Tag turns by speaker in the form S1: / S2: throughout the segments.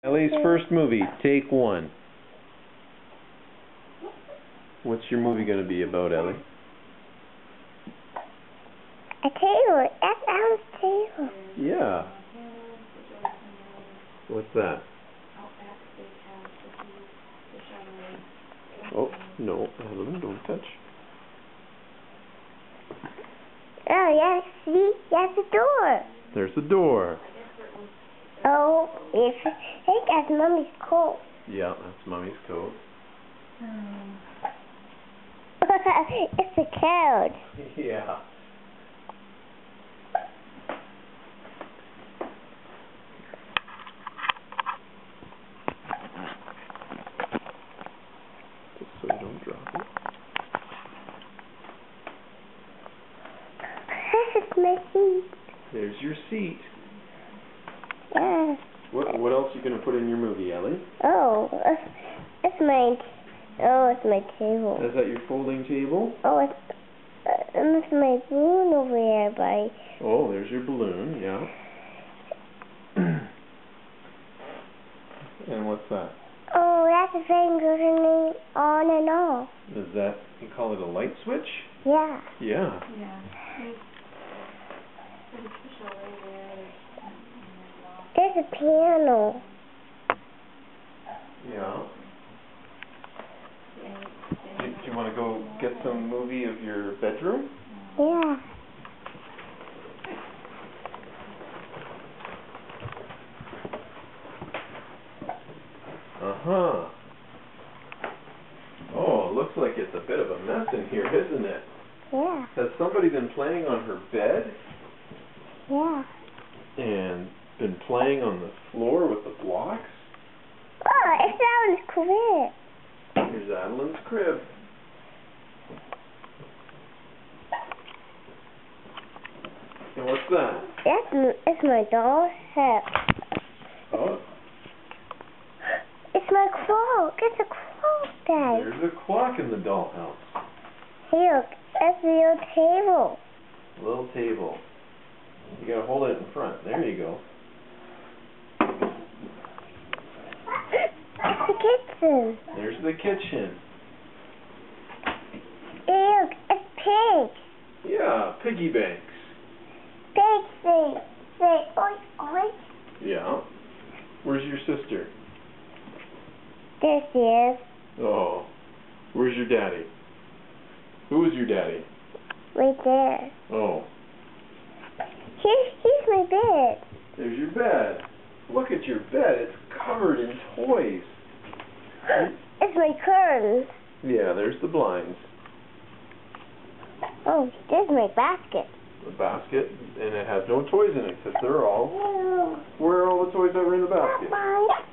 S1: Ellie's first movie, take one. What's your movie going to be about, Ellie?
S2: A table. That sounds table.
S1: Yeah. What's that? Oh, no, Evelyn, don't touch.
S2: Oh, yeah, see? That's the door.
S1: There's the door.
S2: Oh, I think that's Mommy's coat.
S1: Yeah, that's Mommy's coat.
S2: It's a cloud.
S1: Yeah. Just so you don't drop it.
S2: This is my seat.
S1: There's your seat.
S2: Yeah.
S1: What else are you going to put in your movie, Ellie?
S2: Oh, it's my table.
S1: Is that your folding table?
S2: Oh, it's my balloon over here by...
S1: Oh, there's your balloon, yeah. And what's that?
S2: Oh, that's the thing turning on and off.
S1: Is that, you call it a light switch?
S2: Yeah.
S1: Yeah.
S2: There's a piano.
S1: Yeah. Do you want to go get some movie of your bedroom?
S2: Yeah.
S1: Uh-huh. Oh, it looks like it's a bit of a mess in here, isn't it?
S2: Yeah.
S1: Has somebody been playing on her bed?
S2: Yeah.
S1: And been playing on the floor with the blocks?
S2: Oh, it's Alan's crib.
S1: Here's Adeline's crib. And what's that?
S2: It's my doll's head.
S1: Oh,
S2: It's my clock. It's a clock, Dad.
S1: there's a clock in the dollhouse.
S2: Hey, look. It's the little table.
S1: Little table. You gotta hold it in front. There you go.
S2: It's the kitchen.
S1: There's the kitchen.
S2: Hey, look. It's pig.
S1: Yeah, piggy banks.
S2: Pig say, oink, oink.
S1: Yeah. Where's your sister?
S2: There she is.
S1: Oh. Where's your daddy? Who is your daddy?
S2: Right there.
S1: Oh.
S2: Here's my bed.
S1: There's your bed. Look at your bed. It's covered in toys.
S2: It's my curtains.
S1: Yeah, there's the blinds.
S2: Oh, there's my basket.
S1: The basket, and it has no toys in it because they're all... Where are all the toys that were in the basket?
S2: Right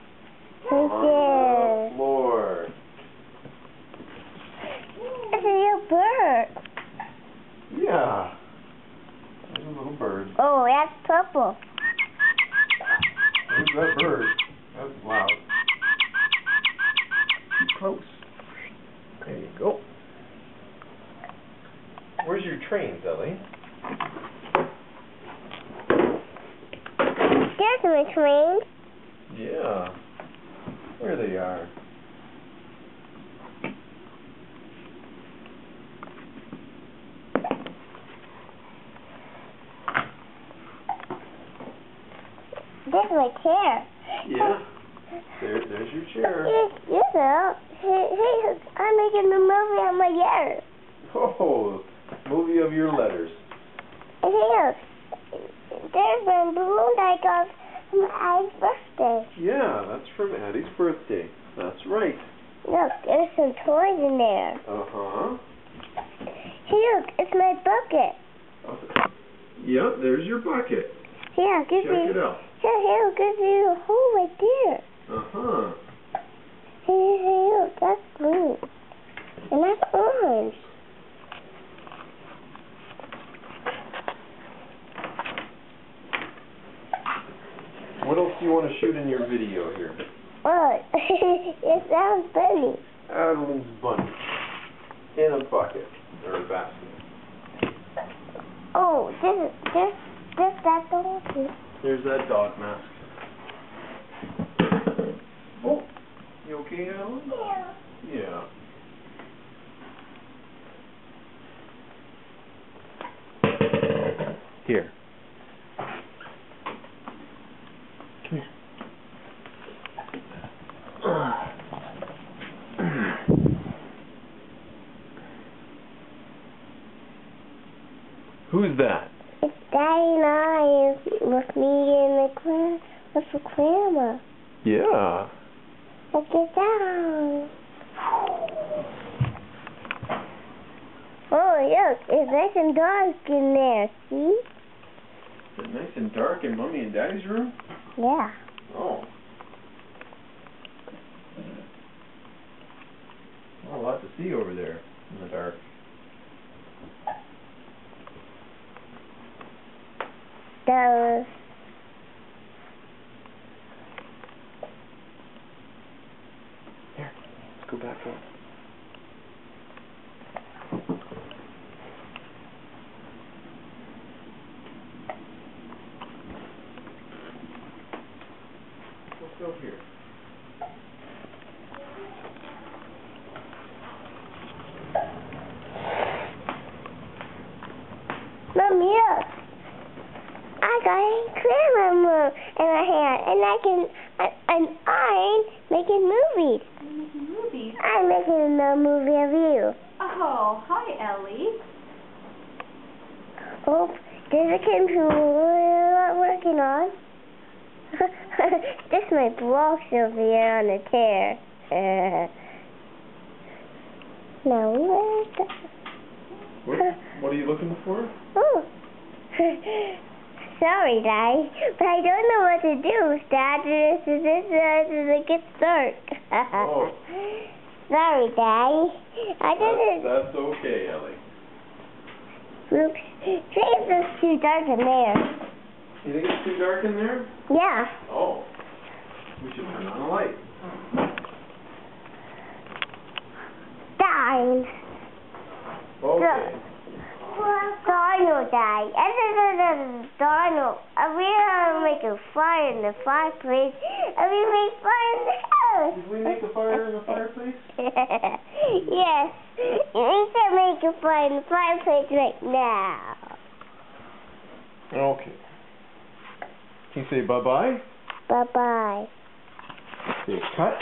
S1: On the
S2: there.
S1: floor.
S2: It's a little bird.
S1: Yeah. There's a little bird.
S2: Oh, that's purple.
S1: Who's that bird? That's loud. Too close. There you go. Where's your trains, Ellie?
S2: There's my train.
S1: Yeah. There they are.
S2: There's my chair.
S1: Yeah. There's your chair.
S2: You know, hey, I'm making a movie on my ear.
S1: Oh, movie of your letters.
S2: Here, there's my balloon I got for my birthday.
S1: Yeah, that's from Addie's birthday. That's right.
S2: Look, there's some toys in there.
S1: Uh-huh.
S2: Hey, look, it's my bucket.
S1: Yep, there's your bucket.
S2: Here, give
S1: Check
S2: me.
S1: it out.
S2: Here, look, there's a little hole right there.
S1: Uh-huh.
S2: Hey, look, that's blue. And that's orange.
S1: What else do you want to shoot in your video here?
S2: Oh, it sounds funny.
S1: Adeline's bunny. In a bucket. Or a basket.
S2: Oh, there's that dog too.
S1: There's that dog mask. Here. Come here. Who's that?
S2: It's Daddy and I with me and with the grandma.
S1: Yeah.
S2: Look it down. Oh, look, it's nice and dark in there, see?
S1: Is it nice and dark in Mommy and Daddy's room?
S2: Yeah.
S1: Oh. Oh, a lot to see over there in the dark.
S2: Those.
S1: Here, let's go back up. Let's go here.
S2: Mom, look. I got a camera in my hand, and I'm making movies.
S3: You're making movies?
S2: I'm making a movie of you.
S3: Oh, hi, Ellie.
S2: Oh, there's a computer I'm working on. This is my blocks over here on the chair. Now, where's the...
S1: What are you looking for?
S2: Oh. Sorry, Daddy, but I don't know what to do. Dad, it gets dark.
S1: Oh.
S2: Sorry, Daddy. I didn't...
S1: That's okay, Ellie.
S2: Oops. It's too dark in there.
S1: You think it's too dark in there?
S2: Yeah.
S1: Oh. We should turn on a light.
S2: Darn.
S1: Okay.
S2: Darno, Daddy. Darno. We are making fire in the fireplace, and we make fire in the house.
S1: Did we make a fire in the fireplace?
S2: Yes. We can make a fire in the fireplace right now.
S1: Okay. Can you say bye-bye?
S2: Bye-bye.
S1: Say cut.